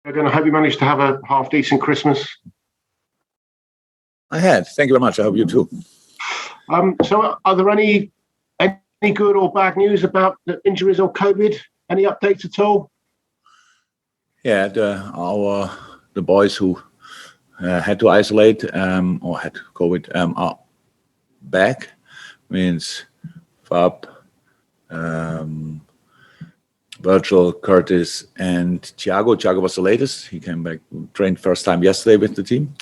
I hope you managed to have a half-decent Christmas. I had. Thank you very much. I hope you too. So are there any good or bad news about the injuries or COVID? Any updates at all? Yeah, the boys who had to isolate or had COVID are back. Means Fab, Virgil, Curtis, and Thiago. Thiago was the latest. He came back, trained first time yesterday with the team.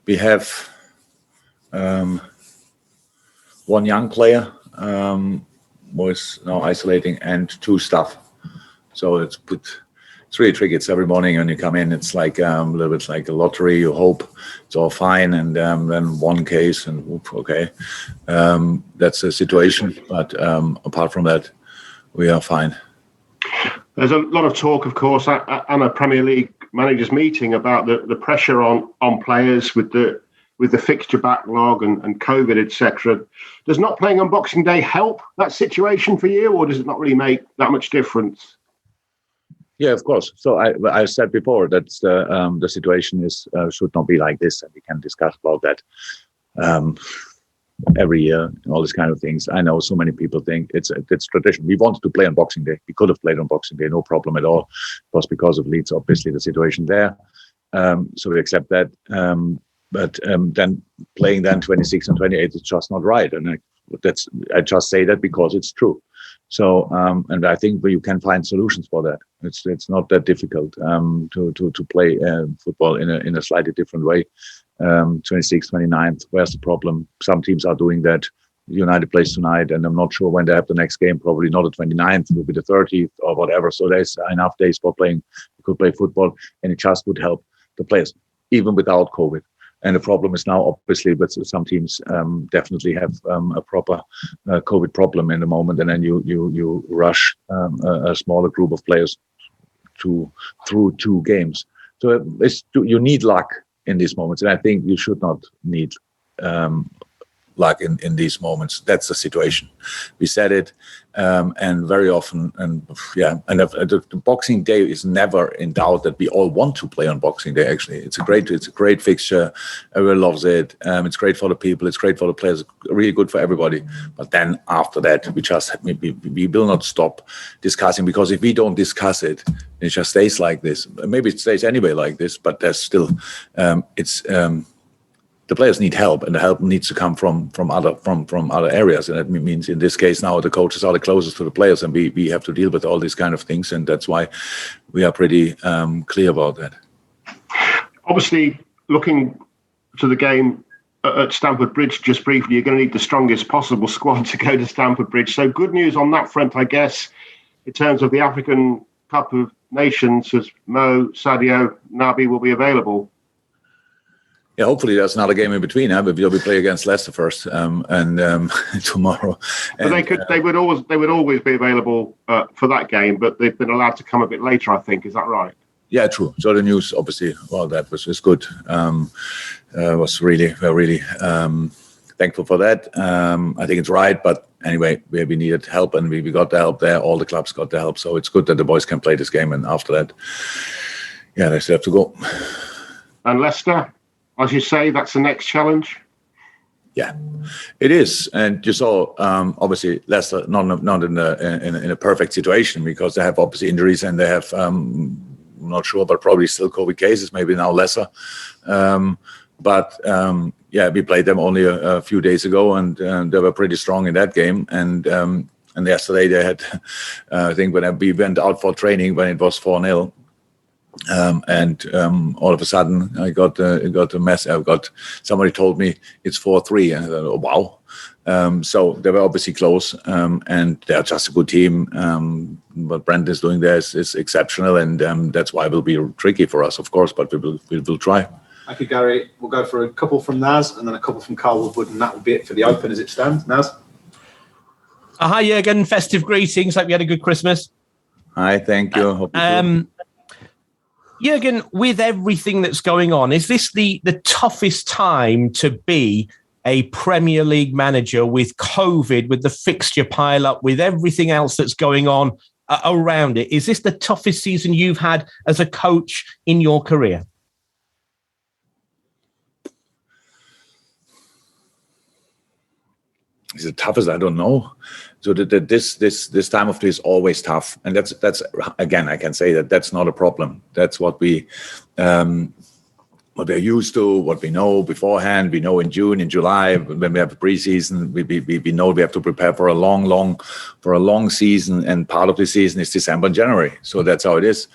We have one young player was now isolating, and 2 staff. So it's really tricky. It's every morning when you come in, it's like a little bit like a lottery. You hope it's all fine, and then one case, and okay, that's the situation. But apart from that, we are fine. There's a lot of talk, of course, at a Premier League managers meeting about the pressure on players with the fixture backlog and COVID, etc. Does not playing on Boxing Day help that situation for you, or does it not really make that much difference? Yeah, of course. So I said before that the situation is should not be like this, and we can discuss about that every year and all these kind of things. I know so many people think it's tradition. We wanted to play on Boxing Day. We could have played on Boxing Day, no problem at all. It was because of Leeds, obviously, the situation there. So we accept that. But then playing then 26 and 28 is just not right. And I just say that because it's true. So and I think you can find solutions for that. It's not that difficult to play football in a slightly different way. 26th, 29th, where's the problem? Some teams are doing that. United plays tonight, and I'm not sure when they have the next game. Probably not the 29th, will be the 30th or whatever. So there's enough days for playing. You could play football, and it just would help the players, even without COVID. And the problem is now, obviously, but some teams definitely have a proper COVID problem in the moment, and then you rush a smaller group of players through 2 games. So you need luck in these moments, and I think you should not need luck in these moments. That's the situation. We said it, and very often, and the Boxing Day is never in doubt that we all want to play on Boxing Day. Actually, it's a great fixture. Everyone loves it. It's great for the people. It's great for the players. Really good for everybody. But then after that, we will not stop discussing, because if we don't discuss it, it just stays like this. Maybe it stays anyway like this, but there's still the players need help, and the help needs to come from other areas. And that means in this case now the coaches are the closest to the players, and we have to deal with all these kind of things, and that's why we are pretty clear about that. Obviously, looking to the game at Stamford Bridge just briefly, you're going to need the strongest possible squad to go to Stamford Bridge. So good news on that front, I guess, in terms of the African Cup of Nations, as Mo, Sadio, Naby will be available. Yeah, hopefully there's another game in between. But we'll be playing against Leicester first, and tomorrow. But they would always be available for that game, but they've been allowed to come a bit later, I think. Is that right? Yeah, true. So the news, obviously, that was good. Was really thankful for that. I think it's right, but anyway, we needed help, and we got the help there. All the clubs got the help, so it's good that the boys can play this game. And after that, yeah, they still have to go. And Leicester, as you say, that's the next challenge. Yeah, it is, and you saw obviously Leicester not in a perfect situation, because they have obviously injuries, and they have I'm not sure, but probably still COVID cases. Maybe now lesser, but we played them only a few days ago, and they were pretty strong in that game. And yesterday they had, I think when we went out for training when it was 4-0. And all of a sudden, I got a mess. Somebody told me it's 4-3, and I thought, oh, wow. So they were obviously close, and they're just a good team. What Brent is doing there is exceptional, and that's why it will be tricky for us, of course. But we will try. Thank you, Gary. We'll go for a couple from Naz, and then a couple from Carl Woodward, and that will be it for the Open as it stands. Naz. Hi, Jurgen. Festive greetings. Hope you had a good Christmas. Hi, thank you. Hope you too. Jurgen, with everything that's going on, is this the toughest time to be a Premier League manager with COVID, with the fixture pile up, with everything else that's going on around it. Is this the toughest season you've had as a coach in your career? Is it toughest? I don't know. So this time of day is always tough, and that's again, I can say that's not a problem. That's what we're used to, what we know beforehand. We know in June, in July, when we have a preseason, we know we have to prepare for a long season, and part of the season is December and January. So that's how it is.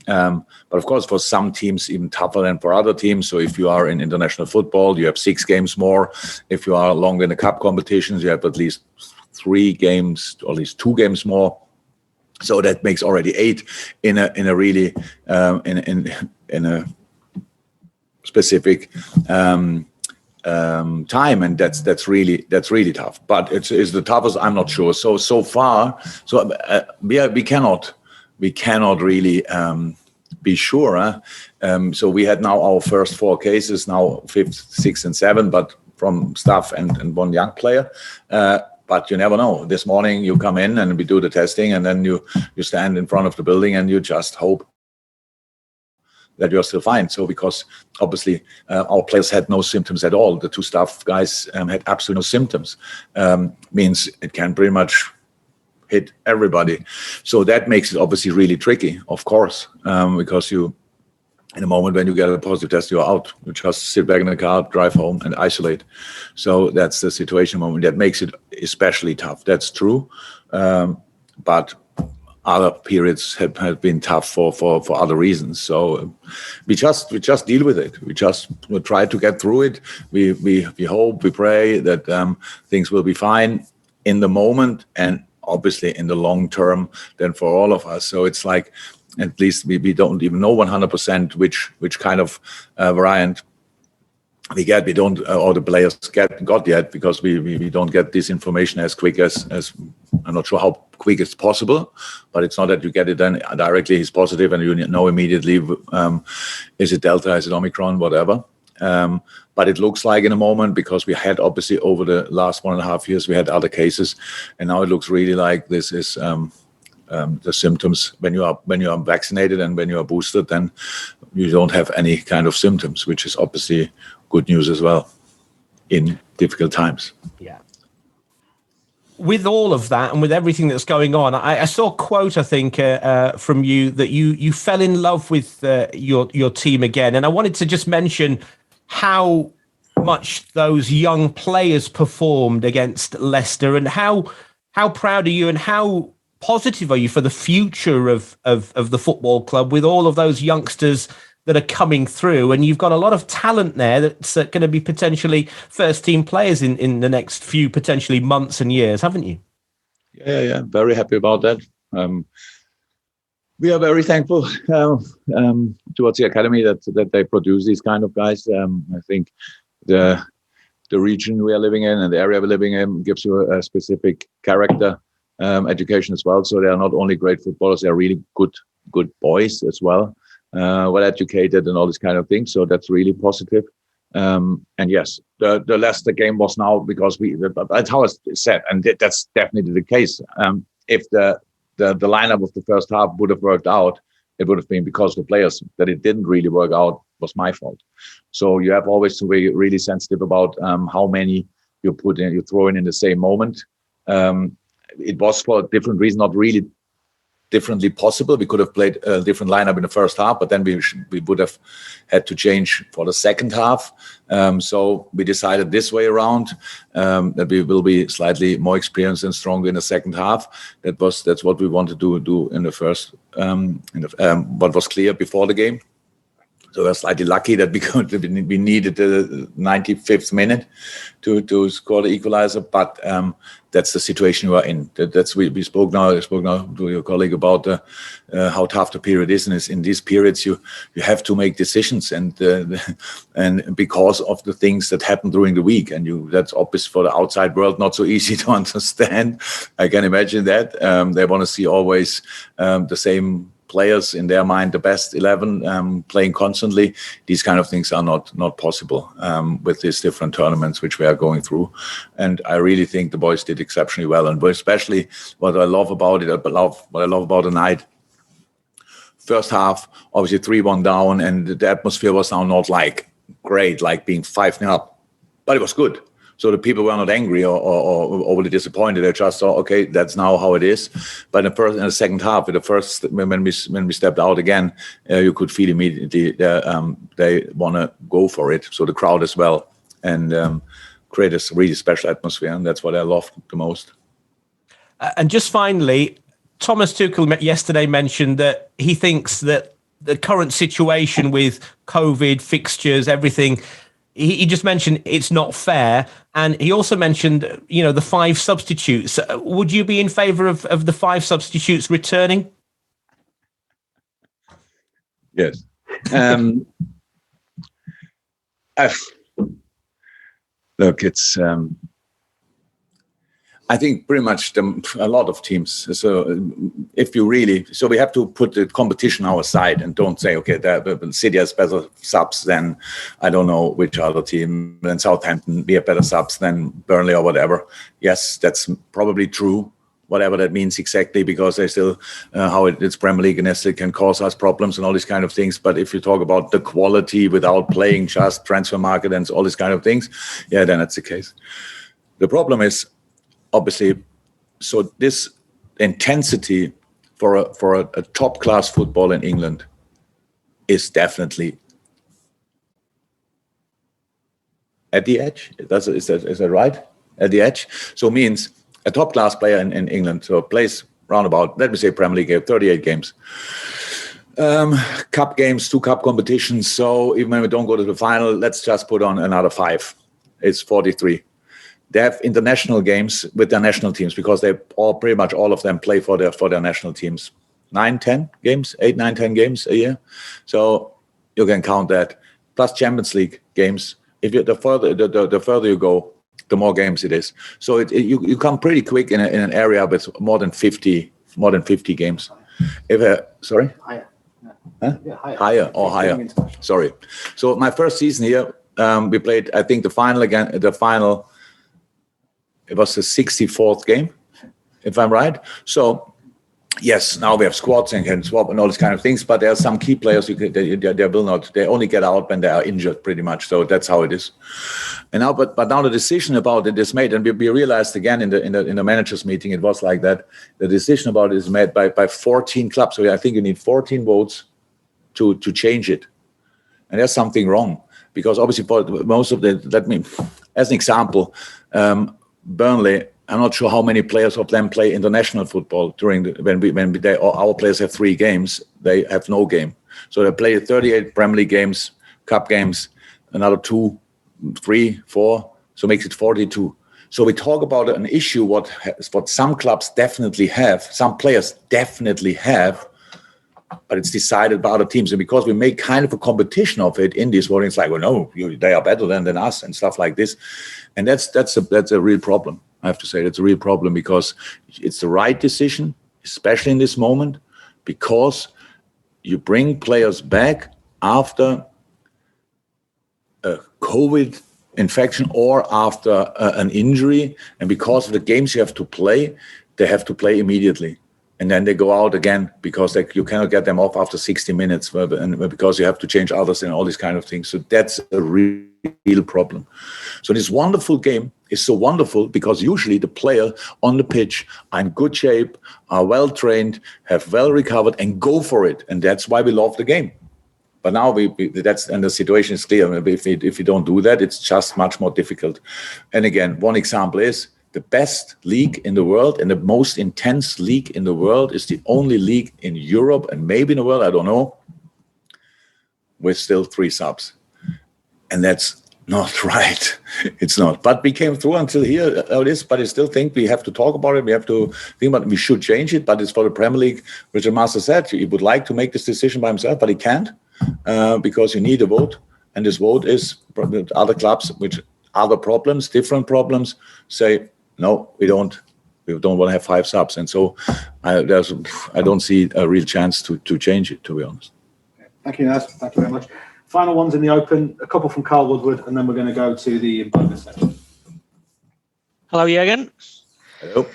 But of course, for some teams, even tougher than for other teams. So if you are in international football, you have 6 games more. If you are longer in the cup competitions, you have at least 3 games, or at least 2 games more. So that makes already 8 in a really in a specific time, and that's really tough. But it's the toughest. I'm not sure. So far, we cannot really be sure. So we had now our first 4 cases, now 5th, 6th, and 7th, but from staff and 1 young player. But you never know. This morning you come in and we do the testing, and then you stand in front of the building and you just hope that you're still fine. So because obviously our players had no symptoms at all. The 2 staff guys had absolutely no symptoms. Means it can pretty much hit everybody. So that makes it obviously really tricky, of course, because in a moment when you get a positive test, you're out. You just sit back in the car, drive home, and isolate. So that's the situation moment. That makes it especially tough. That's true. But other periods have been tough for other reasons. So we just deal with it. We try to get through it. We hope, we pray that things will be fine in the moment, and obviously in the long term then for all of us. So it's like, at least we don't even know 100% which kind of variant we get. We don't, or the players got yet, because we don't get this information as quick as I'm not sure how quick it's possible, but it's not that you get it then directly, he's positive and you know immediately, is it Delta, is it Omicron, whatever. But it looks like in a moment, because we had obviously over the last 1.5 years, we had other cases, and now it looks really like this is the symptoms when you are vaccinated and when you are boosted, then you don't have any kind of symptoms, which is obviously good news as well in difficult times. Yeah. With all of that and with everything that's going on, I saw a quote, I think, from you, that you fell in love with your team again. And I wanted to just mention how much those young players performed against Leicester, and how proud are you and how positive are you for the future of the football club with all of those youngsters that are coming through? And you've got a lot of talent there that's going to be potentially first team players in the next few potentially months and years, haven't you? Yeah. Very happy about that. We are very thankful towards the academy that they produce these kind of guys. I think the region we are living in and the area we're living in gives you a specific character education as well. So they are not only great footballers, they are really good boys as well, well educated and all this kind of thing. So that's really positive. And yes, the Leicester game was now because that's how it's said, and that's definitely the case. If the lineup of the first half would have worked out, it would have been because of the players. That it didn't really work out was my fault. So you have always to be really sensitive about how many you throw in the same moment. It was for a different reason, not really differently possible. We could have played a different lineup in the first half, but then we would have had to change for the second half. So we decided this way around that we will be slightly more experienced and stronger in the second half. That's what we wanted to do in the first. What was clear before the game. So we're slightly lucky that we needed the 95th minute to score the equalizer, but that's the situation we are in. We spoke now to your colleague about how tough the period is, and in these periods you have to make decisions, and because of the things that happen during the week, and that's obvious for the outside world, not so easy to understand. I can imagine that they want to see always the same players in their mind, the best 11 playing constantly. These kind of things are not possible with these different tournaments which we are going through. And I really think the boys did exceptionally well. And especially what I love about it, what I love about the night. First half, obviously 3-1 down, and the atmosphere was now not like great, like being 5-0 up, but it was good. So the people were not angry or overly disappointed. They just thought, okay, that's now how it is. But in the second half, when we stepped out again, you could feel immediately they want to go for it. So the crowd as well, and create a really special atmosphere, and that's what I loved the most. And just finally, Thomas Tuchel yesterday mentioned that he thinks that the current situation with COVID, fixtures, everything, he just mentioned it's not fair. And he also mentioned, the 5 substitutes. Would you be in favour of the 5 substitutes returning? Yes. Look, it's... I think pretty much a lot of teams. So we have to put the competition on our side and don't say, okay, City has better subs than, I don't know which other team, than Southampton. We have better subs than Burnley or whatever. Yes, that's probably true, whatever that means exactly, because they still, how it's Premier League and it can cause us problems and all these kind of things. But if you talk about the quality without playing just transfer market and all these kind of things, yeah, then that's the case. The problem is, obviously, so this intensity for a top class football in England is definitely at the edge. Is that right? At the edge. So it means a top class player in England, so plays roundabout, let me say Premier League, 38 games. Cup games, 2 cup competitions. So even when we don't go to the final, let's just put on another 5. It's 43. They have international games with their national teams because they pretty much all of them play for their national teams. 9, 10 games, 8, 9, 10 games a year. So you can count that. Plus Champions League games. The further you go, the more games it is. So you come pretty quick in an area with more than 50 games. Sorry? Higher. Huh? Yeah, Higher. Sorry. So my first season here, we played, I think, the final again. It was the 64th game, if I'm right. So, yes, now we have squads and can swap and all these kind of things, but there are some key players they only get out when they are injured pretty much. So that's how it is. And now, but now the decision about it is made, and we realized again in the managers meeting, it was like that. The decision about it is made by 14 clubs. So I think you need 14 votes to change it. And there's something wrong, because obviously for most of as an example, Burnley, I'm not sure how many players of them play international football when our players have 3 games, they have no game. So they play 38 Premier League games, cup games, another 2, 3, 4, so makes it 42. So we talk about an issue what some clubs definitely have, some players definitely have, but it's decided by other teams. And because we make kind of a competition of it in this voting, it's like, well, no, they are better than us and stuff like this. And that's a real problem. I have to say that's a real problem, because it's the right decision, especially in this moment, because you bring players back after a COVID infection or after an injury. And because of the games you have to play, they have to play immediately. And then they go out again because you cannot get them off after 60 minutes because you have to change others and all these kind of things. So that's a real problem. So this wonderful game is so wonderful because usually the player on the pitch are in good shape, are well trained, have well recovered, and go for it. And that's why we love the game. But now the situation is clear. If you don't do that, it's just much more difficult. And again, one example is, the best league in the world and the most intense league in the world is the only league in Europe and maybe in the world, I don't know, with still 3 subs. And that's not right. It's not. But we came through until here. But I still think we have to talk about it. We have to think about it. We should change it. But it's for the Premier League. Richard Master said he would like to make this decision by himself, but he can't because you need a vote. And this vote is other clubs which other problems, different problems, say, no, we don't We don't want to have 5 subs, and so I don't see a real chance to change it, to be honest. Thank you, Naz. Thank you very much. Final ones in the open, a couple from Carl Woodward, and then we're going to go to the embargo section. Hello, Jurgen. Hello.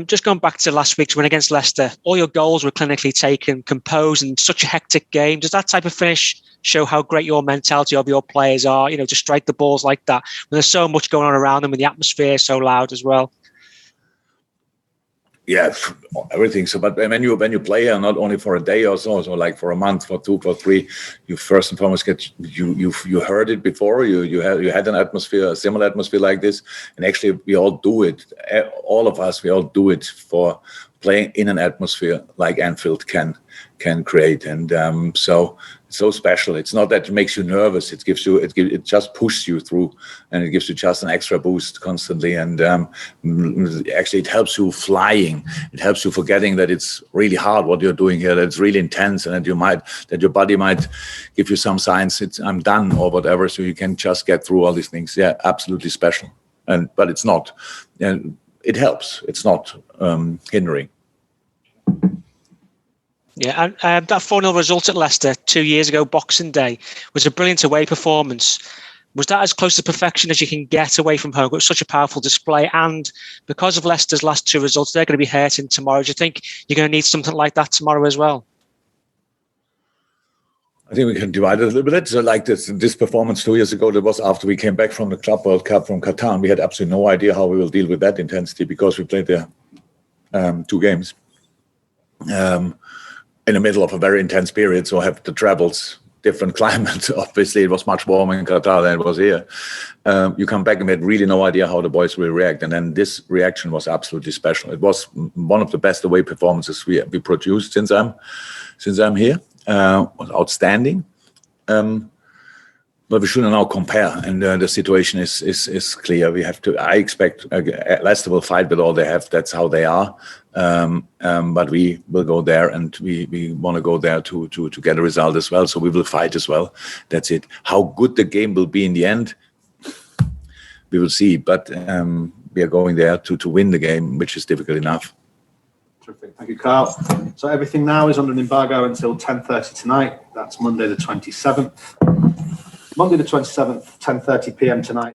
Just going back to last week's win against Leicester, all your goals were clinically taken, composed, and such a hectic game. Does that type of finish show how great your mentality of your players are, to strike the balls like that when there's so much going on around them and the atmosphere is so loud as well? Yeah, everything. So, but when you play here, not only for a day or so like for a month, for 2, for 3, you first and foremost you heard it before. You had an atmosphere, a similar atmosphere like this, and actually we all do it. All of us, we all do it for playing in an atmosphere like Anfield can create, and so it's so special. It's not that it makes you nervous. It just pushes you through, and it gives you just an extra boost constantly. And actually, it helps you flying. It helps you forgetting that it's really hard what you're doing here. That it's really intense, and that your body might give you some signs. I'm done or whatever. So you can just get through all these things. Yeah, absolutely special. But it's not. It helps. It's not hindering. Yeah, and that 4-0 result at Leicester 2 years ago, Boxing Day, was a brilliant away performance. Was that as close to perfection as you can get away from home? It was such a powerful display, and because of Leicester's last 2 results, they're going to be hurting tomorrow. Do you think you're going to need something like that tomorrow as well? I think we can divide it a little bit. So like this performance 2 years ago, that was after we came back from the Club World Cup from Qatar, and we had absolutely no idea how we will deal with that intensity because we played there 2 games. In the middle of a very intense period, so have the travels, different climate. Obviously, it was much warmer in Qatar than it was here. You come back and we had really no idea how the boys will react, and then this reaction was absolutely special. It was one of the best away performances we produced since I'm here. Was outstanding. But we shouldn't now compare, and the situation is clear. We have to. I expect Leicester will fight with all they have. That's how they are. But we will go there, and we want to go there to get a result as well. So we will fight as well. That's it. How good the game will be in the end, we will see. But we are going there to win the game, which is difficult enough. Terrific. Thank you, Carl. So everything now is under an embargo until 10:30 tonight. That's Monday the 27th. Monday the 27th, 10:30 p.m. tonight.